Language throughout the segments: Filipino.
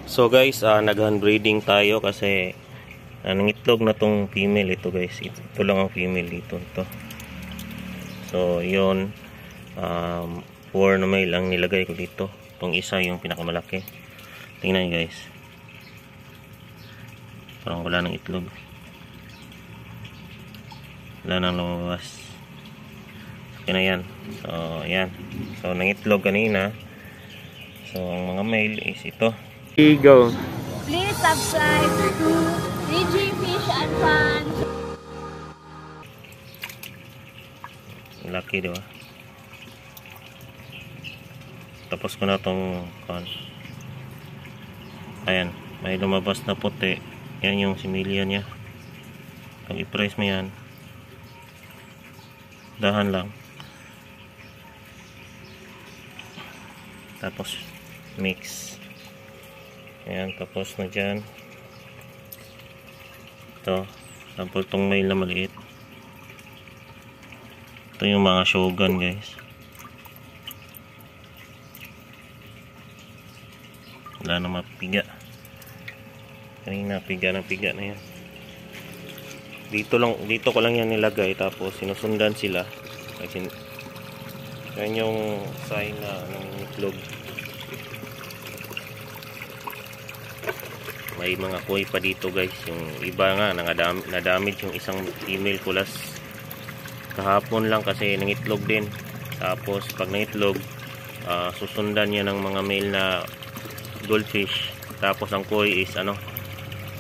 So guys, nag-hand breeding tayo kasi nangitlog na tong female ito guys. Ito lang ang female dito. Ito. So yun, 4 na male ang nilagay ko dito. Itong isa yung pinakamalaki. Tingnan nyo guys. Parang wala nang itlog. Wala nang lumabas. Okay na yan. So yan. So nangitlog kanina. So ang mga male is ito. Go. Please subscribe to DG Fish and Fun. Laki diba? Tapos ko na tong ayan, may lumabas na puti. Yan yung similya niya. Pag i-press mo yan, dahan lang. Tapos mix. Ayan, tapos na dyan. Ito, tapos itong male na maliit. Ito yung mga shogun guys. Wala na mapiga. Kanina piga na yan. Dito ko lang yan nilagay, tapos sinusundan sila. Yan yung sign na ng itlog. May mga koi pa dito guys. Yung iba nga na-damage yung isang female kulas kahapon lang kasi nangitlog din. Tapos pag nangitlog, susundan niya ng mga male na goldfish. Tapos ang koi is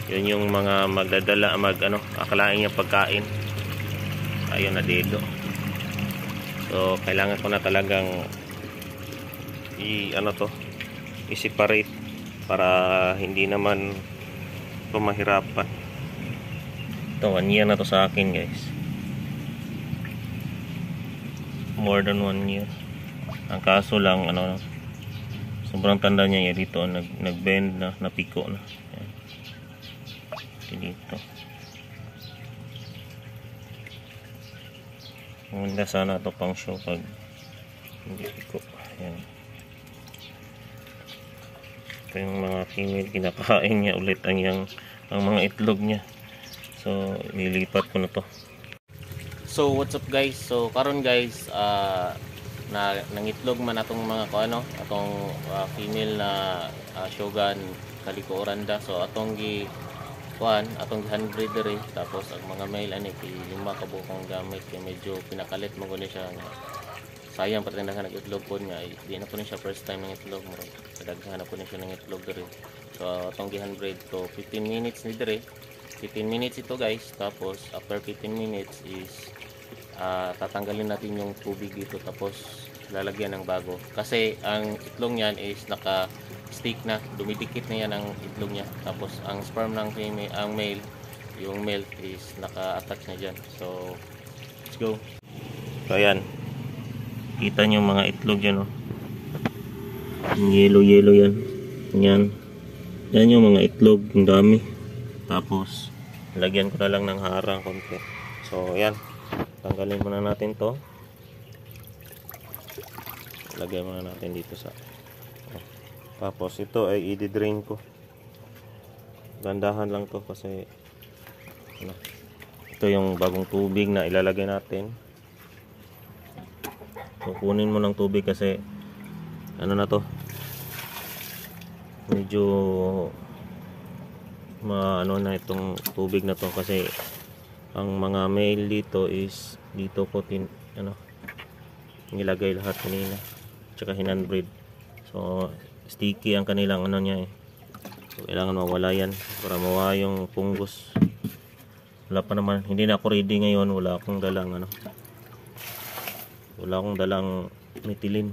yun yung mga magdadala, akalain niya pagkain. Ayun na dedo. So kailangan ko na talagang i-separate para hindi naman mahirapan. Ito, 1 year na to sa akin guys. More than 1 year. Ang kaso lang sobrang tanda niya dito, nag-bend na, napiko na. Ayan. Dito. Maganda sana ito pang show pag hindi piko. Ayan. Ito yung mga female, kinakain niya ulit ang mga itlog niya. So nilipat ko na to. So what's up guys? So karon guys, nangitlog man atong mga atong female na shogun calico oranda. So atong atong hand breeder tapos ang mga male kay 5 kabukang gamit kay medyo pinakalit mo guni siya nga. Sayang pati na nag-itlog po niya, di na po niya first time ng itlog mo. Kadaghan na po niya ng itlog dere. So atong hand breed to 15 minutes ni dere. 15 minutes ito guys. Tapos after 15 minutes is tatanggalin natin yung tubig dito, tapos lalagyan ng bago. Kasi ang itlog niyan is naka-stick na, dumidikit na yan ang itlog niya. Tapos ang sperm ng female, ang male, yung male is naka-attach na dyan. So let's go. So ayan, kita nyo mga itlog yan yellow yan. Yan yung mga itlog, ang dami. Tapos lagyan ko na lang ng harang konti. So ayan, tanggalin muna natin to. Lagyan muna natin dito sa tapos ito ay i-drain ko. Gandahan lang to kasi ito yung bagong tubig na ilalagay natin. So kunin mo ng tubig kasi na to, medyo na itong tubig na to kasi ang mga male dito is dito ko nilagay lahat kanina, tsaka hinandbreed. So sticky ang kanilang niya so kailangan mawala yan para mawala yung fungus. Wala pa naman, hindi na ako ready ngayon. Wala akong dalang methylene.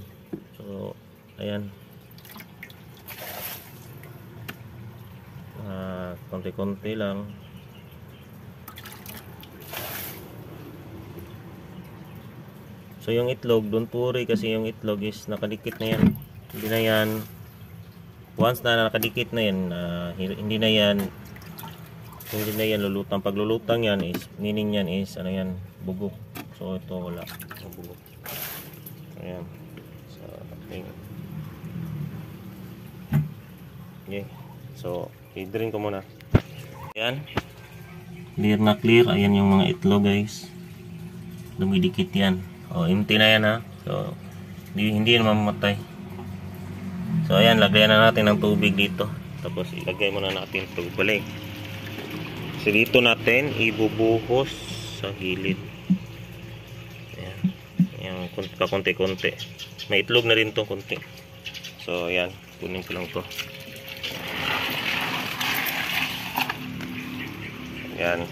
So ayan, konti-konti lang. So yung itlog, don't worry kasi yung itlog is nakadikit na yan. Hindi na yan, once na nakadikit na yan, hindi na yan lulutang. Pag lulutang yan is, meaning yan is bubok. So ito wala, bubok. Ayan. So okay. So, i-drain ko muna. Ayan. Clear na clear. Ayan yung mga itlog guys. Dumidikit yan. O, empty na yan ha. So, hindi na mamamatay. So, ayan. Lagyan na natin ng tubig dito. Tapos, ilagay muna natin ito. Balik. So, dito natin ibubuhos sa gilid. Ayan. Ayan. Kakunti-kunti. May itlog na rin to kunti. So, ayan. Kunin ko lang to. Ayan.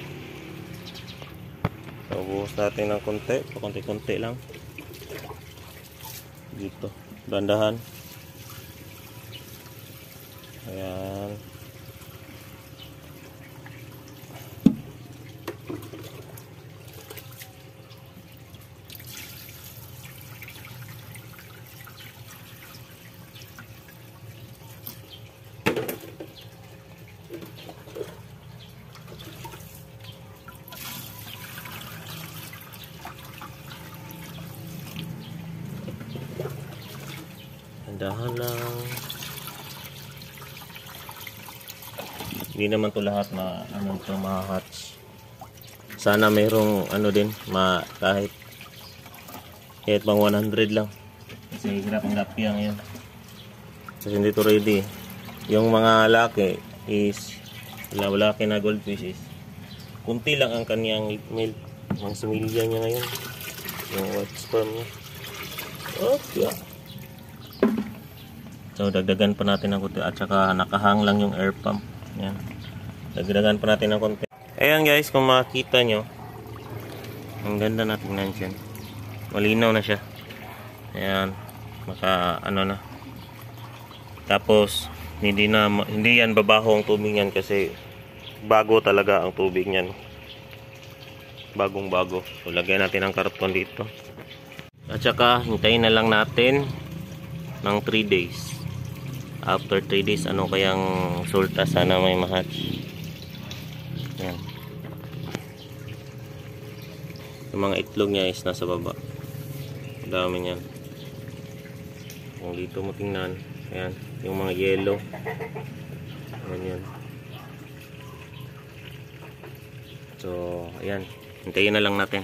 So, buhos natin ng konti. Pakunti-kunti lang. Dito. Dandahan. Ayan. Dahan lang. Hindi naman to lahat na ano to ma-hatch. Sana mayroong ano din kahit pang 100 lang. Kasi hirap ang lapia ngayon. Kasi hindi to ready. Yung mga laki is laki na goldfish is kunti lang ang kanyang milk. Ang sumilya niya ngayon. Yung white sperm niya. Okay. So, dagdagan pa natin ng konti at saka nakahang lang yung air pump. Yan. Dagdagan pa natin ng konti. Ayan guys, kung makikita nyo, ang ganda natin nandiyan. Malinaw na siya. Ayan. Ano na. Tapos, hindi yan babaho ang tubig yan kasi bago talaga ang tubig niyan. Bagong bago. So, lagyan natin ang karton dito. At saka, hintayin na lang natin ng 3 days. After 3 days, ano kayang sulta, sana may ma-hatch. Yan. Yung mga itlog niya is nasa baba. Dami niyan. Kung dito mo tingnan, ayan, yung mga yellow. Ayan yan. So, ayan. Hintayin na lang natin.